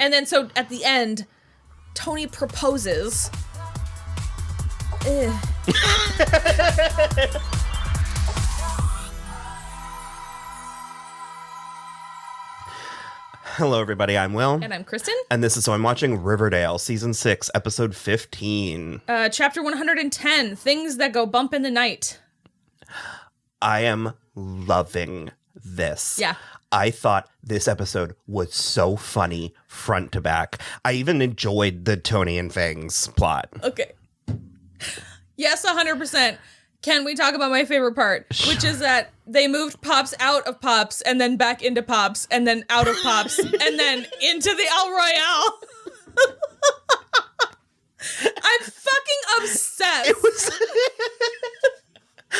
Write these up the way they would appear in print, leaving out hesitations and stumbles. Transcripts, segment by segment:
And then so at the end, Toni proposes. Hello, everybody. I'm Will. And I'm Kristen. And this is So I'm Watching Riverdale, Season 6, Episode 15. Chapter 110, Things That Go Bump in the Night. I am loving this. Yeah. I thought this episode was so funny front to back. I even enjoyed the Toni and Fangs plot. Okay. Yes, 100%. Can we talk about my favorite part? Which is that they moved Pops out of Pops and then back into Pops and then out of Pops and then into the El Royale. I'm fucking obsessed. It was...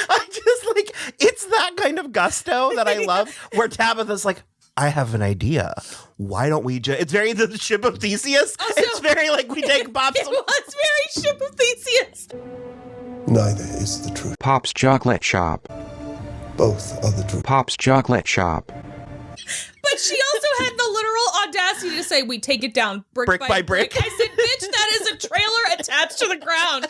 I just like, it's that kind of gusto that I love where Tabitha's like, I have an idea. Why don't we just... It's very the Ship of Theseus. Also, it's very like we take Pops... It was very Ship of Theseus. Neither is the truth. Pop's Chocolate Shop. Both are the truth. Pop's Chocolate Shop. But she also had the literal audacity to say, we take it down brick by brick. I said, bitch, that is a trailer attached to the ground.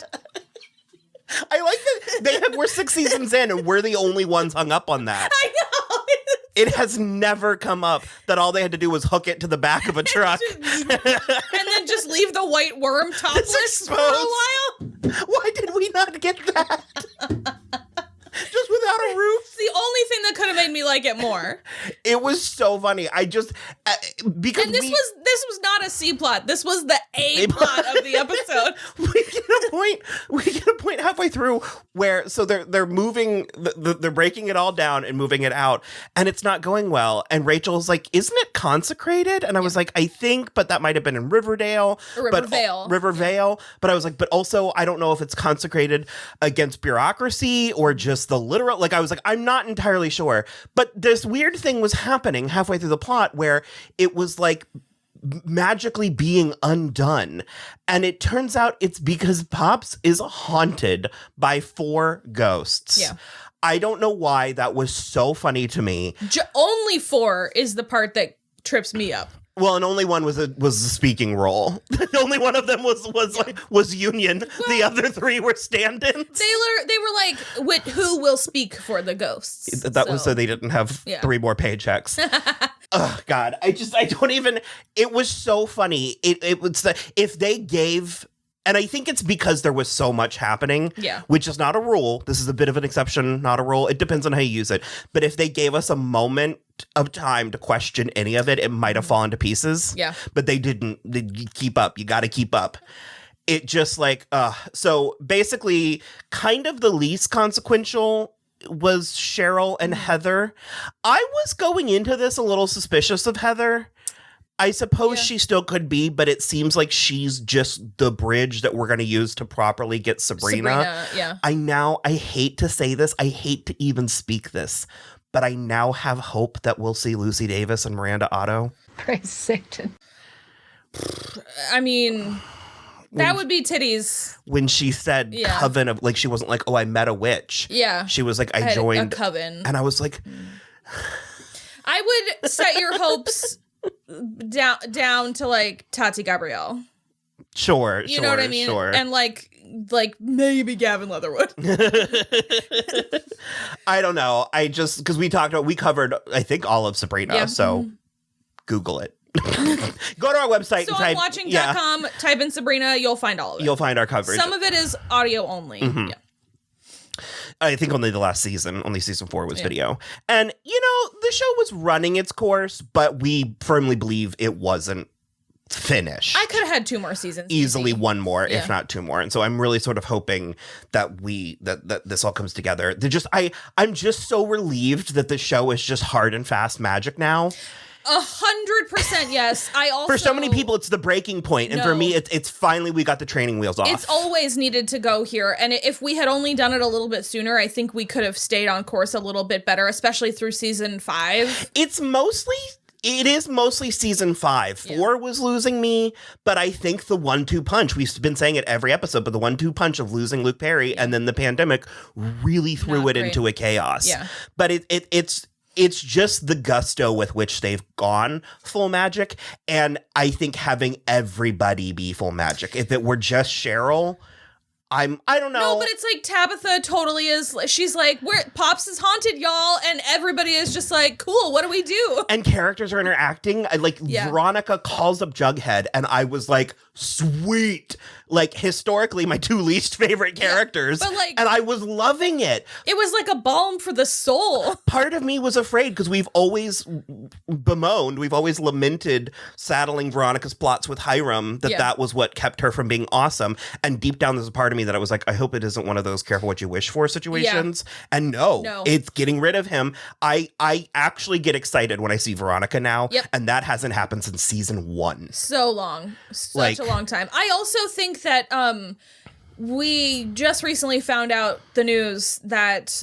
I like that we're 6 seasons in and we're the only ones hung up on that. I know. It has never come up that all they had to do was hook it to the back of a truck. And then just leave the white worm topless for a while. Why did we not get that? Just without a roof? It's the only thing that could have made me like it more. It was so funny. I just because and this was not a C plot. This was the A plot of the episode. We get a point halfway through where so they're moving they're breaking it all down and moving it out, and it's not going well. And Rachel's like, "Isn't it consecrated?" And I was like, "I think, but that might have been in Riverdale, or Rivervale." Rivervale. But I was like, but also I don't know if it's consecrated against bureaucracy or just the literal. Like I was like, I'm not entirely sure. But this weird thing was happening halfway through the plot where it was like magically being undone. And it turns out it's because Pops is haunted by 4 ghosts. Yeah. I don't know why that was so funny to me. Only 4 is the part that trips me up. Well, and only one was a speaking role. Only one of them was Union. Well, the other 3 were stand-ins. They were like, who will speak for the ghosts? That was so they didn't have 3 more paychecks. Oh God, I don't even. It was so funny. It was if they gave. And I think it's because there was so much happening, which is not a rule. This is a bit of an exception, not a rule. It depends on how you use it. But if they gave us a moment of time to question any of it, it might have fallen to pieces. Yeah. But they didn't. Keep up. You got to keep up. It just like, so basically kind of the least consequential was Cheryl and Heather. I was going into this a little suspicious of Heather. I suppose she still could be, but it seems like she's just the bridge that we're going to use to properly get Sabrina. I hate to say this. I hate to even speak this, but I now have hope that we'll see Lucy Davis and Miranda Otto. Praise Satan. I mean, that would be titties. When she said coven of, like, she wasn't like, oh, I met a witch. Yeah. She was like, I joined a coven. And I was like, I would set your hopes down to like Tati Gabrielle. Sure. You know what I mean? Sure. And like maybe Gavin Leatherwood. I don't know. I just, because we covered, I think, all of Sabrina. So Google it. Go to our website. So I'm watching.com, type in Sabrina, you'll find all of it. You'll find our coverage. Some of it is audio only. Mm-hmm. Yeah. I think only the last season, only season 4 was video. And, the show was running its course, but we firmly believe it wasn't finished. I could have had 2 more seasons. Easily one more, if not 2 more. And so I'm really sort of hoping that that this all comes together. I'm just so relieved that the show is just hard and fast magic now. 100% yes. I also, for so many people, it's the breaking point, and for me, it's finally we got the training wheels off. It's always needed to go here, and if we had only done it a little bit sooner, I think we could have stayed on course a little bit better, especially through season 5. It is mostly season 5. 4 was losing me, but I think the 1-2 punch, we've been saying it every episode, but the 1-2 punch of losing Luke Perry and then the pandemic really threw it into a chaos. Yeah. But it's it's just the gusto with which they've gone full magic. And I think having everybody be full magic, if it were just Cheryl, I don't know. No, but it's like Tabitha totally is. She's like, Pops is haunted, y'all. And everybody is just like, cool, what do we do? And characters are interacting. Veronica calls up Jughead, and I was like, sweet. Like, historically, my two least favorite characters. Yeah, but like, and I was loving it. It was like a balm for the soul. Part of me was afraid because we've always lamented saddling Veronica's plots with Hiram, that was what kept her from being awesome. And deep down, there's a part of me that I was like, I hope it isn't one of those careful what you wish for situations. Yeah. And no, it's getting rid of him. I actually get excited when I see Veronica now. Yep. And that hasn't happened since season 1. So long. Such a long time. I also think that we just recently found out the news that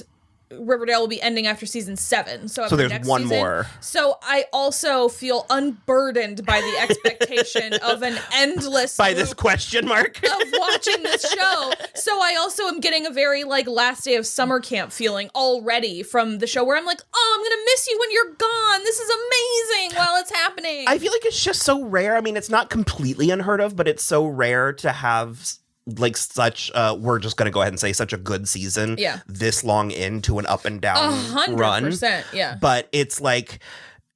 Riverdale will be ending after season 7. So there's next one season. more. So I also feel unburdened by the expectation of an endless by this question mark of watching this show. So I also am getting a very like last day of summer camp feeling already from the show where I'm like, oh, I'm gonna miss you when you're gone. This is amazing while it's happening. I feel like it's just so rare. I mean, it's not completely unheard of, but it's so rare to have like such we're just gonna go ahead and say such a good season this long into an up and down 100%, run. But it's like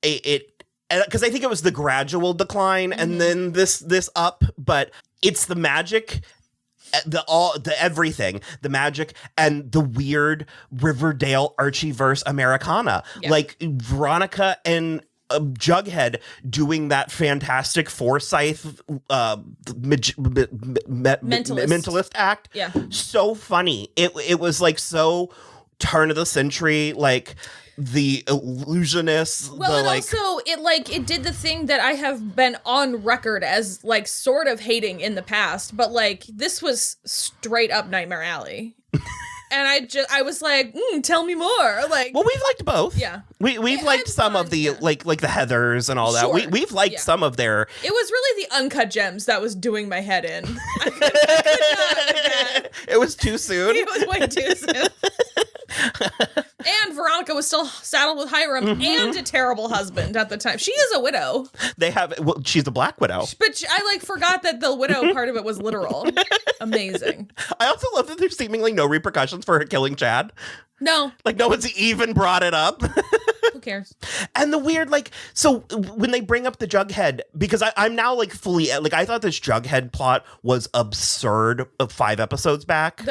it because I think it was the gradual decline and then this up, but it's the magic, the everything, the magic and the weird Riverdale Archie-verse Americana. Like Veronica and Jughead doing that fantastic Forsyth mentalist act. Yeah. So funny. It was like so turn of the century, like the illusionists. Well, also it did the thing that I have been on record as like sort of hating in the past, but like this was straight up Nightmare Alley. And I was like, tell me more. Like, well, we've liked both. Yeah, we've liked some of the like the Heathers and all that. Sure. We've liked some of their. It was really the uncut gems that was doing my head in. I could not like that. It was too soon. It was way too soon. And Veronica was still saddled with Hiram and a terrible husband at the time. She is a widow. She's a black widow. But I forgot that the widow part of it was literal. Amazing. I also love that there's seemingly no repercussions for her killing Chad. No. Like no one's even brought it up. Who cares? And the weird, so when they bring up the Jughead, because I'm now fully, I thought this Jughead plot was absurd 5 episodes back.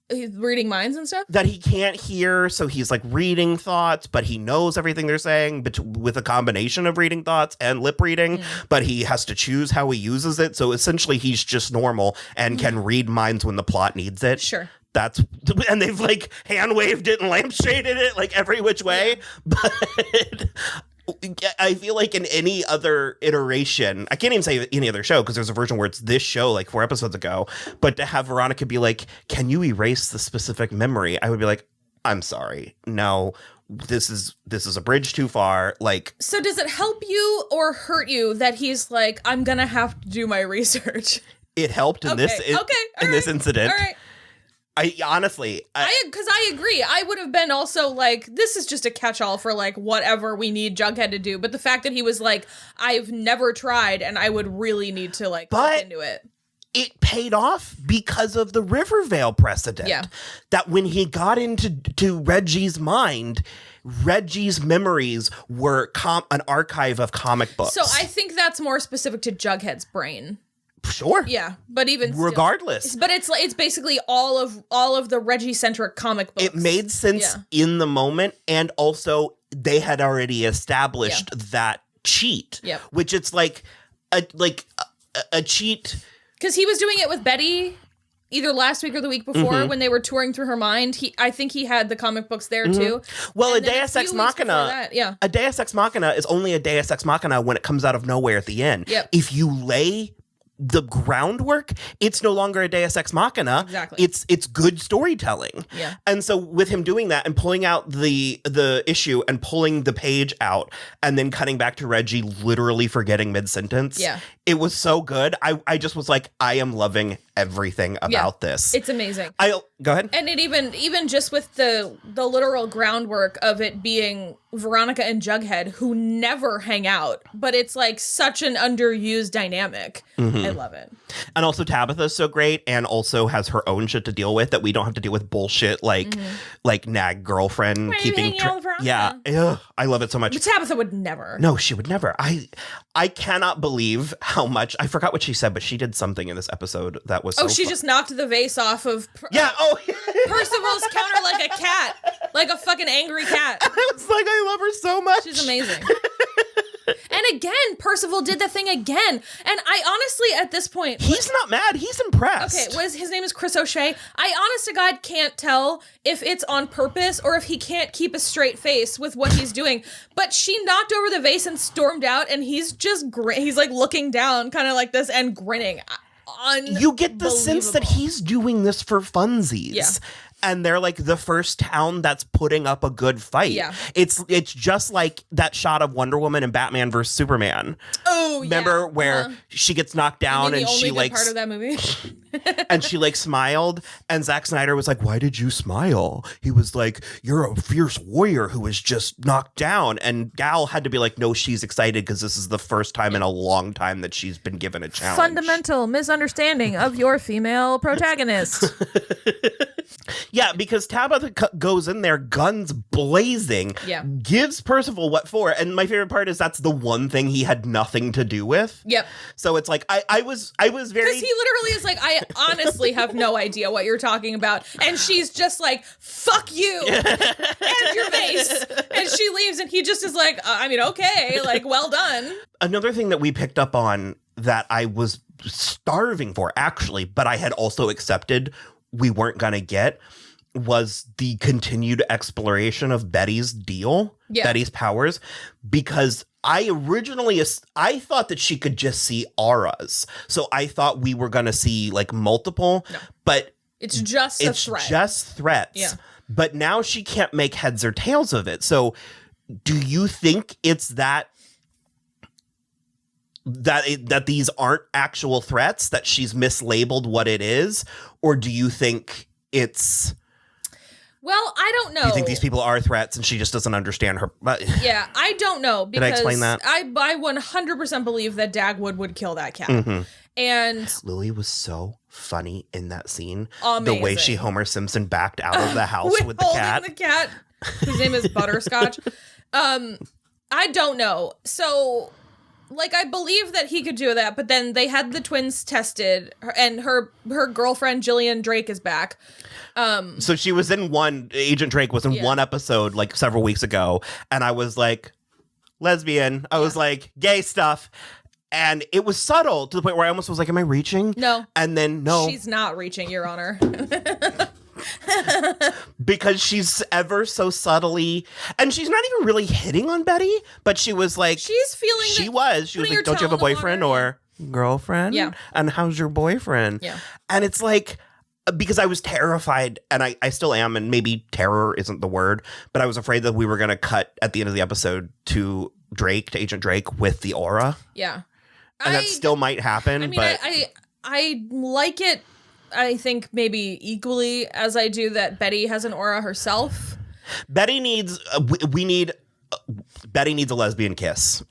He's reading minds and stuff? That he can't hear, so he's reading thoughts, but he knows everything they're saying with a combination of reading thoughts and lip reading, but he has to choose how he uses it. So essentially he's just normal and can read minds when the plot needs it. Sure. And they've hand waved it and lampshaded it every which way. Yeah. But I feel like in any other iteration, I can't even say any other show because there's a version where it's this show 4 episodes ago, but to have Veronica be like, can you erase the specific memory? I would be like, I'm sorry. No, this is a bridge too far. So does it help you or hurt you that he's like, I'm going to have to do my research? It helped in this this incident. All right. Because I agree. I would have been also this is just a catch-all for whatever we need Jughead to do. But the fact that he was I've never tried and I would really need to look into it. It paid off because of the Riverdale precedent. Yeah. That when he got into Reggie's mind, Reggie's memories were an archive of comic books. So I think that's more specific to Jughead's brain. Sure. Yeah, but even regardless, but it's basically all of the Reggie-centric comic books. It made sense in the moment, and also they had already established that cheat. Yep. Which it's a cheat because he was doing it with Betty either last week or the week before when they were touring through her mind. I think he had the comic books there too. Well, a Deus Ex Machina. A Deus Ex Machina is only a Deus Ex Machina when it comes out of nowhere at the end. Yep. If you lay the groundwork, it's no longer a Deus Ex Machina. Exactly. It's good storytelling. Yeah. And so with him doing that and pulling out the issue and pulling the page out and then cutting back to Reggie literally forgetting mid-sentence. Yeah. It was so good. I just was like, I am loving everything about this. It's amazing. Go ahead. And it even just with the literal groundwork of it being Veronica and Jughead, who never hang out, but it's like such an underused dynamic. I love it. And also Tabitha's so great, and also has her own shit to deal with that we don't have to deal with bullshit like nag girlfriend keeping. Yeah, ugh, I love it so much. But Tabitha would never. No, she would never. I cannot believe how much. I forgot what she said, but she did something in this episode that was. So she just knocked the vase off of. Percival's counter like a cat, like a fucking angry cat. I was like, I love her so much. She's amazing. And again, Percival did the thing again. And I honestly, at this point... He's not mad. He's impressed. Okay, his name is Chris O'Shea. I honest to God can't tell if it's on purpose or if he can't keep a straight face with what he's doing. But she knocked over the vase and stormed out, and he's just... he's like looking down, kind of like this, and grinning. You get the sense that he's doing this for funsies. Yeah. And they're like the first town that's putting up a good fight. Yeah. It's just like that shot of Wonder Woman and Batman versus Superman. Oh, Remember where she gets knocked down and she like part of that movie. and she like smiled, and Zack Snyder was like, "Why did you smile?" He was like, "You're a fierce warrior who was just knocked down." And Gal had to be like, "No, she's excited because this is the first time in a long time that she's been given a challenge." Fundamental misunderstanding of your female protagonist. Yeah, because Tabitha goes in there, guns blazing, gives Percival what for. And my favorite part is that's the one thing he had nothing to do with. Yep. So it's like, I was very... Because he literally is like, I honestly have no idea what you're talking about. And she's just like, fuck you and your face. And she leaves and he just is like, I mean, okay, like, well done. Another thing that we picked up on that I was starving for, actually, but I had also accepted we weren't going to get, was the continued exploration of Betty's deal, Betty's powers, because I thought that she could just see auras. So I thought we were going to see like multiple, but it's just a threat. It's just threats. Yeah. But now she can't make heads or tails of it. So do you think it's that these aren't actual threats, that she's mislabeled what it is? Or do you think it's... Well, I don't know. Do you think these people are threats and she just doesn't understand her? Yeah, I don't know. Because did I explain that? I 100% believe that Dagwood would kill that cat. Mm-hmm. And Lily was so funny in that scene. Amazing. The way she Homer Simpson backed out of the house with the cat. The cat, whose name is Butterscotch. I don't know. So... Like, I believe that he could do that, but then they had the twins tested, and her girlfriend, Jillian Drake, is back. So she was in Agent Drake was in one episode, like, several weeks ago, and I was like, lesbian. I was like, gay stuff. And it was subtle to the point where I almost was like, am I reaching? No. And then, no. She's not reaching, Your Honor. Because she's ever so subtly, and she's not even really hitting on Betty, but she was like, she's feeling she was like, don't you have a boyfriend or girlfriend? Yeah. And how's your boyfriend? Yeah. And it's like, because I was terrified, and I still am, and maybe terror isn't the word, but I was afraid that we were going to cut at the end of the episode to Agent Drake with the aura. Yeah. And that still might happen. I mean, but I like it. I think maybe equally as I do that Betty has an aura herself. Betty needs Betty needs a lesbian kiss.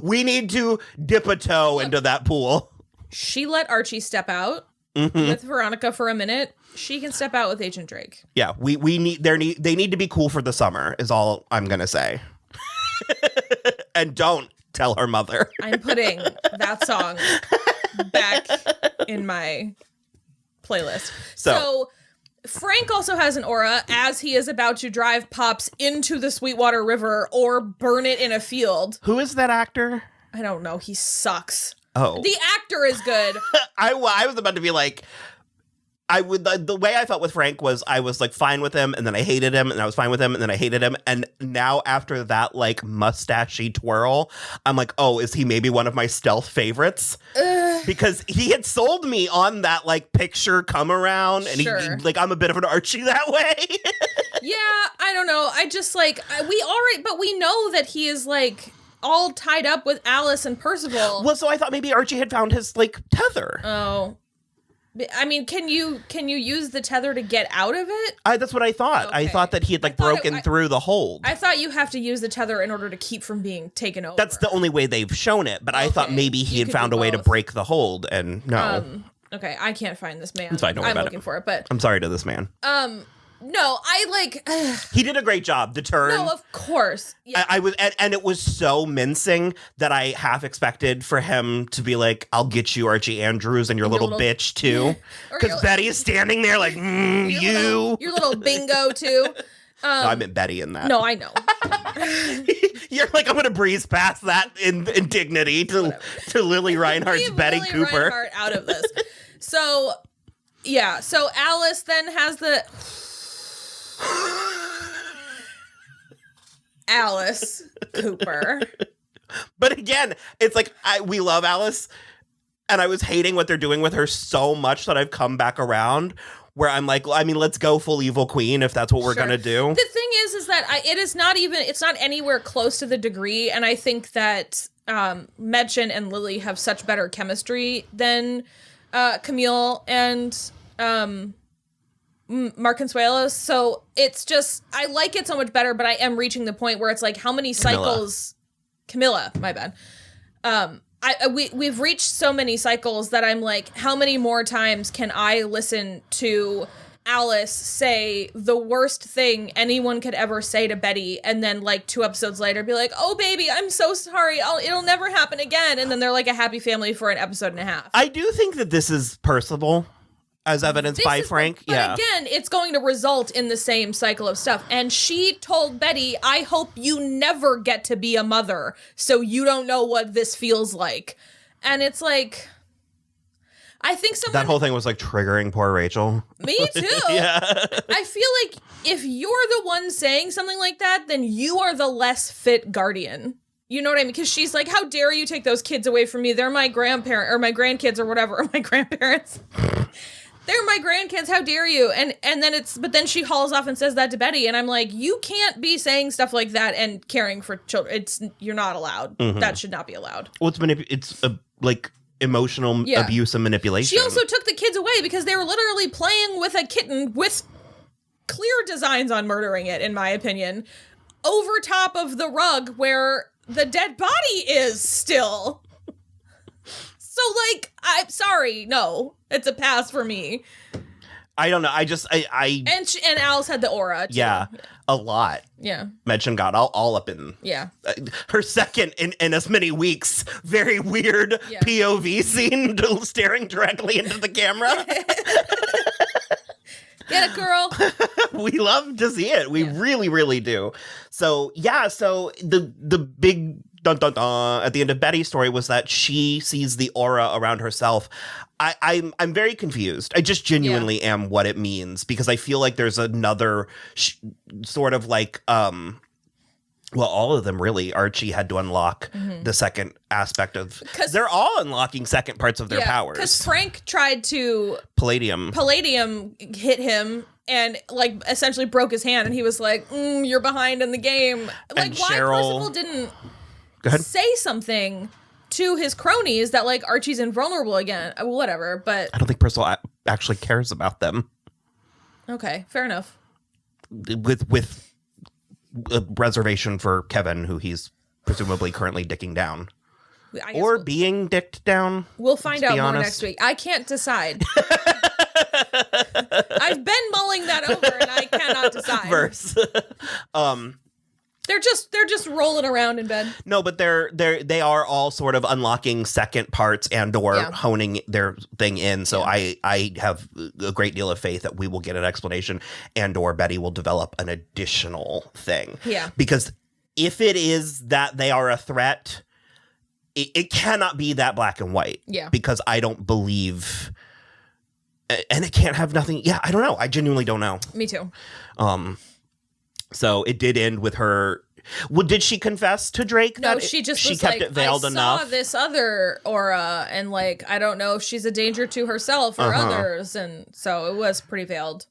We need to dip a toe into that pool. She let Archie step out with Veronica for a minute. She can step out with Agent Drake. Yeah, they need to be cool for the summer is all I'm gonna say. And don't tell her mother. I'm putting that song back in my playlist. So Frank also has an aura as he is about to drive Pops into the Sweetwater River or burn it in a field. Who is that actor? I don't know. He sucks. Oh. The actor is good. I was about to be like, the way I felt with Frank was I was like fine with him, and then I hated him, and I was fine with him, and then I hated him. And now after that like mustachy twirl, I'm like, oh, is he maybe one of my stealth favorites? Because he had sold me on that like picture come around, and he like, I'm a bit of an Archie that way. Yeah, I don't know. I just like, but we know that he is like all tied up with Alice and Percival. Well, so I thought maybe Archie had found his like tether. Oh. I mean, can you use the tether to get out of it? That's what I thought. Okay. I thought that he had broken through the hold. I thought you have to use the tether in order to keep from being taken over. That's the only way they've shown it, but I thought maybe he had found a way to break the hold, and no. Okay, I can't find this man. It's fine, don't worry I'm about looking for it, but I'm sorry to this man. no, I he did a great job. The turn. No, of course. Yeah. I was, and it was so mincing that I half expected for him to be like, "I'll get you, Archie Andrews, and your little bitch too," because Betty is standing there like, "You, your little bingo too." No, I meant Betty in that. No, I know. You're like, I'm gonna breeze past that in dignity to Lily Reinhardt's Betty Lily Cooper Reinhardt out of this. So, yeah. So Alice then has the Alice Cooper. But again, it's like we love Alice, and I was hating what they're doing with her so much that I've come back around. Where I'm like, I mean, let's go full evil queen if that's what we're gonna do. The thing is that it's not anywhere close to the degree, and I think that Mädchen and Lily have such better chemistry than Camille and Mark Consuelos. So it's just, I like it so much better, but I am reaching the point where it's like, how many cycles? Camilla, my bad. We've reached so many cycles that I'm like, how many more times can I listen to Alice say the worst thing anyone could ever say to Betty, and then like 2 episodes later be like, "Oh baby, I'm so sorry. It'll never happen again." And then they're like a happy family for an episode and a half. I do think that this is Percival, as evidenced by Frank. But again, it's going to result in the same cycle of stuff. And she told Betty, "I hope you never get to be a mother, so you don't know what this feels like." And it's like, I think that whole thing was like triggering poor Rachel. Me too. Yeah. I feel like if you're the one saying something like that, then you are the less fit guardian. You know what I mean? Because she's like, "How dare you take those kids away from me? They're my grandparent or my grandkids or whatever, or my grandparents." They're my grandkids. How dare you? And then but then she hauls off and says that to Betty, and I'm like, you can't be saying stuff like that and caring for children. You're not allowed. Mm-hmm. That should not be allowed. Well, it's like emotional abuse and manipulation. She also took the kids away because they were literally playing with a kitten with clear designs on murdering it, in my opinion, over top of the rug where the dead body is still. So, like, I'm sorry. No, it's a pass for me. I don't know. And Alice had the aura, too. Yeah, a lot. Yeah. Mädchen got all up in. Yeah. Her second in as many weeks, very weird POV scene staring directly into the camera. Get it, girl. We love to see it. We really, really do. So, so the big dun dun dun at the end of Betty's story was that she sees the aura around herself. I'm very confused. I just genuinely am what it means, because I feel like there's another sort of like well, all of them really. Archie had to unlock the second aspect of, because they're all unlocking second parts of their powers. Because Frank tried to Palladium hit him and like essentially broke his hand, and he was like, "You're behind in the game." Like, and why Cheryl, Percival didn't say something to his cronies that like Archie's invulnerable again, whatever. But I don't think Percival actually cares about them. Okay, fair enough. With a reservation for Kevin, who he's presumably currently dicking down. Or being dicked down. We'll find out more next week. I can't decide. I've been mulling that over and I cannot decide. Verse. They're just rolling around in bed. No, but they are all sort of unlocking second parts and or honing their thing in. So I have a great deal of faith that we will get an explanation, and or Betty will develop an additional thing. Yeah. Because if it is that they are a threat, it cannot be that black and white. Yeah. Because I don't believe, and it can't have nothing. Yeah, I don't know. I genuinely don't know. Me too. So it did end with her. Well, did she confess to Drake? No, that she just she was kept like, it veiled enough. I saw this other aura, and like I don't know if she's a danger to herself or others, and so it was pretty veiled.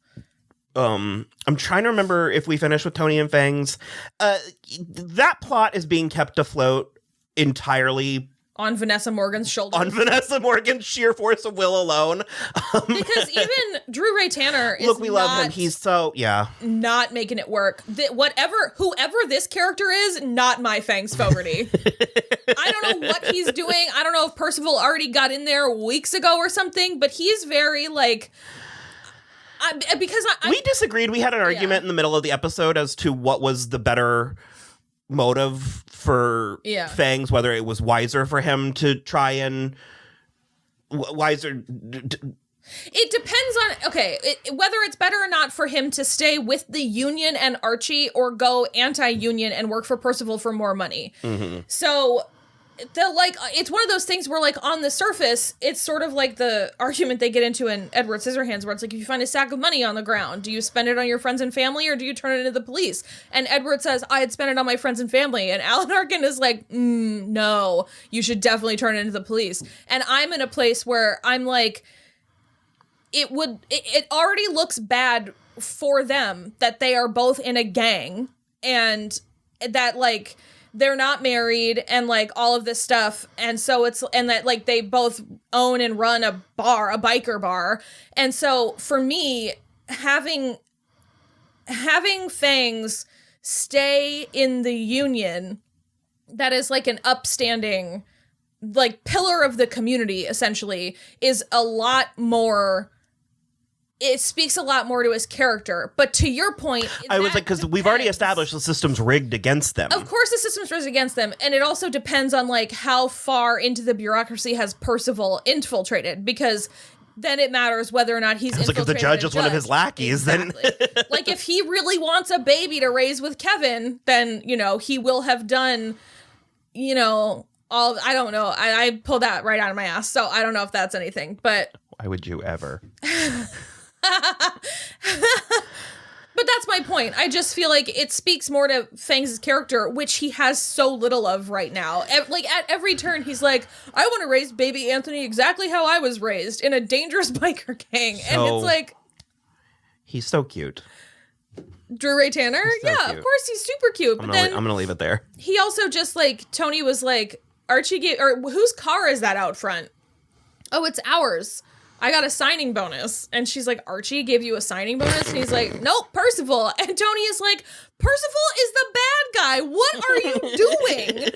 I'm trying to remember if we finished with Toni and Fangs. That plot is being kept afloat entirely on Vanessa Morgan's shoulders. On Vanessa Morgan's sheer force of will alone. Because even Drew Ray Tanner is Look, we love him. He's so, not making it work. Whoever this character is, not my Fangs Fogarty. I don't know what he's doing. I don't know if Percival already got in there weeks ago or something, but he's very, like... we disagreed. We had an argument in the middle of the episode as to what was the better motive for Fangs, whether it was wiser for him to try and wiser. It depends on whether it's better or not for him to stay with the Union and Archie or go anti-Union and work for Percival for more money. Mm-hmm. So it's one of those things where, like, on the surface, it's sort of like the argument they get into in Edward Scissorhands, where it's like, if you find a sack of money on the ground, do you spend it on your friends and family or do you turn it into the police? And Edward says, I'd spend it on my friends and family. And Alan Arkin is like, no, you should definitely turn it into the police. And I'm in a place where I'm like, it already looks bad for them that they are both in a gang and that, like, they're not married and, like, all of this stuff. And so and that, like, they both own and run a biker bar. And so for me, having Fangs stay in the Union that is, like, an upstanding, like, pillar of the community, essentially, is a lot more... It speaks a lot more to his character. But to your point... I was like, because we've already established the system's rigged against them. Of course the system's rigged against them. And it also depends on, like, how far into the bureaucracy has Percival infiltrated. Because then it matters whether or not he's infiltrated. Like, if the judge is one of his lackeys, then... Like, if he really wants a baby to raise with Kevin, then, you know, he will have done, you know, all... I don't know. I pulled that right out of my ass. So I don't know if that's anything. But... Why would you ever... But that's my point. I just feel like it speaks more to Fangs' character, which he has so little of right now. Like, at every turn, he's like, I want to raise baby Anthony exactly how I was raised, in a dangerous biker gang. And it's like... He's so cute. Drew Ray Tanner? So yeah, cute. Of course he's super cute. I'm going to leave it there. He also just, like, Tony was like, Archie gave... Or whose car is that out front? Oh, it's ours. I got a signing bonus. And she's like, Archie gave you a signing bonus? And he's like, nope, Percival. And Tony is like, Percival is the bad guy. What are you doing?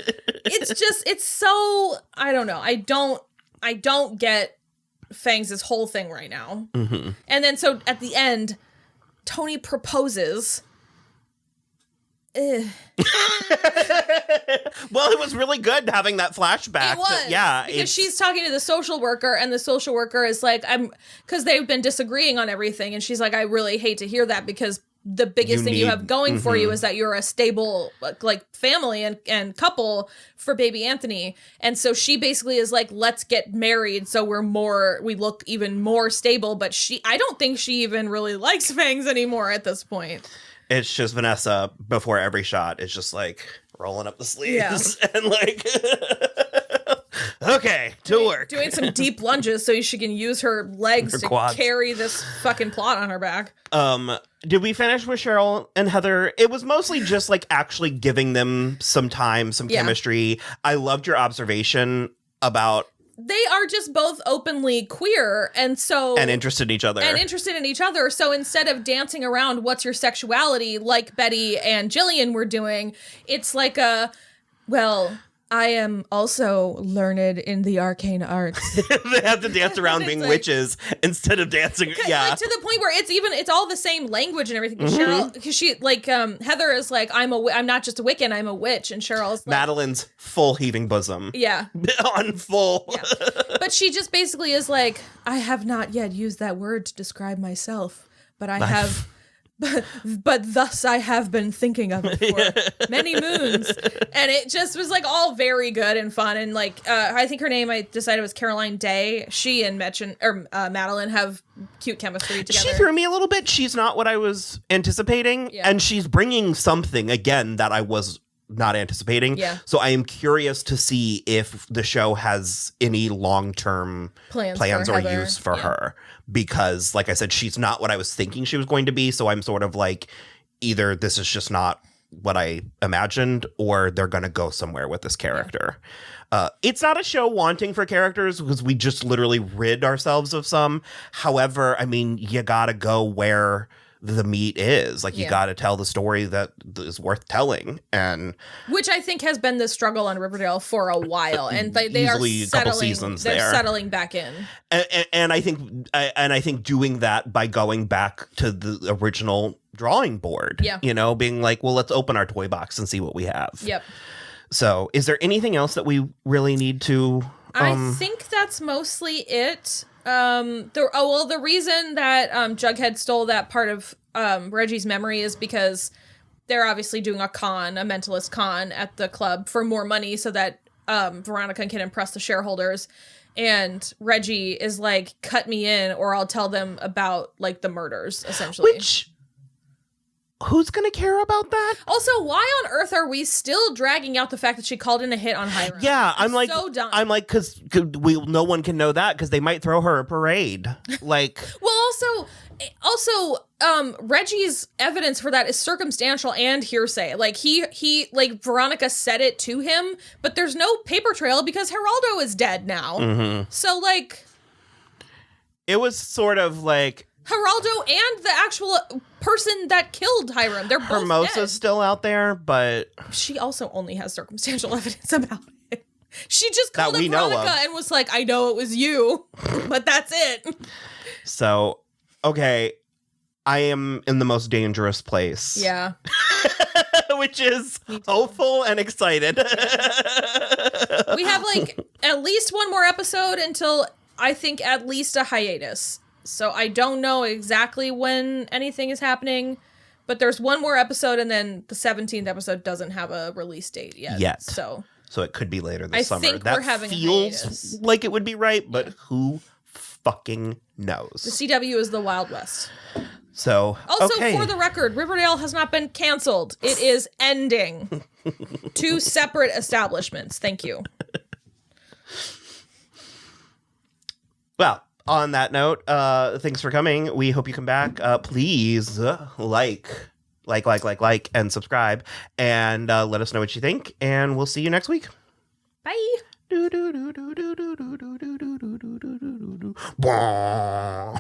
It's so, I don't know. I don't get Fangs' whole thing right now. Mm-hmm. And then so at the end, Tony proposes. Well, it was really good having that flashback. It was. Because she's talking to the social worker, and the social worker is like, because they've been disagreeing on everything, and she's like, I really hate to hear that, because the biggest thing you have going for you is that you're a stable, like, family and couple for baby Anthony. And so she basically is like, let's get married so we look even more stable. But I don't think she even really likes Fangs anymore at this point. It's just Vanessa before every shot. It's just like rolling up the sleeves and like, okay, to work. Doing some deep lunges so she can use her legs to quads. Carry this fucking plot on her back. Did we finish with Cheryl and Heather? It was mostly just like actually giving them some time, some chemistry. I loved your observation about... They are just both openly queer and interested in each other. So instead of dancing around what's your sexuality like Betty and Jillian were doing, it's like I am also learned in the arcane arts. They have to dance around being witches instead of dancing. Yeah. Like, to the point where it's all the same language and everything. Cheryl, because she, like, Heather is like, I'm not just a Wiccan, I'm a witch. And Cheryl's like, Madeline's full heaving bosom. Yeah. On full. Yeah. But she just basically is like, I have not yet used that word to describe myself, but I have... But thus I have been thinking of it for many moons. And it just was like all very good and fun. And like, I think her name I decided was Caroline Day. She and Madeline have cute chemistry together. She threw me a little bit. She's not what I was anticipating. Yeah. And she's bringing something again that I was not anticipating. Yeah. So I am curious to see if the show has any long-term plans or use for her. Because, like I said, she's not what I was thinking she was going to be. So I'm sort of like, either this is just not what I imagined, or they're going to go somewhere with this character. It's not a show wanting for characters because we just literally rid ourselves of some. However, I mean, you got to go where the meat is. Like, you got to tell the story that is worth telling. And which I think has been the struggle on Riverdale for a while. And they are easily a couple seasons they're there. settling back in. And I think doing that by going back to the original drawing board, you know, being like, well, let's open our toy box and see what we have. Yep. So is there anything else that we really need to? I think that's mostly it. The reason that Jughead stole that part of Reggie's memory is because they're obviously doing a mentalist con at the club for more money so that Veronica can impress the shareholders. And Reggie is like, cut me in or I'll tell them about like the murders, essentially. Which, who's going to care about that? Also, why on earth are we still dragging out the fact that she called in a hit on Hiram? Yeah, I'm like, so dumb. I'm like, because no one can know that because they might throw her a parade. Like, well, also, Reggie's evidence for that is circumstantial and hearsay. Like he like Veronica said it to him, but there's no paper trail because Geraldo is dead now. Mm-hmm. So like, it was sort of like Geraldo and the actual person that killed Hiram. They're both Hermosa's dead. still out there, but she also only has circumstantial evidence about it. She just called up we know Veronica and was like, I know it was you, but that's it. So, okay, I am in the most dangerous place. Yeah. Which is hopeful and excited. We have like at least one more episode until I think at least a hiatus. So I don't know exactly when anything is happening, but there's one more episode and then the 17th episode doesn't have a release date yet. So it could be later this summer. Think that we're having feels hiatus. like it would be right, but who fucking knows? The CW is the Wild West. So, also, okay. for the record, Riverdale has not been canceled. It is ending. 2 separate establishments. Thank you. Well, on that note, thanks for coming. We hope you come back. Please like, and subscribe, and let us know what you think. And we'll see you next week. Bye. Bye.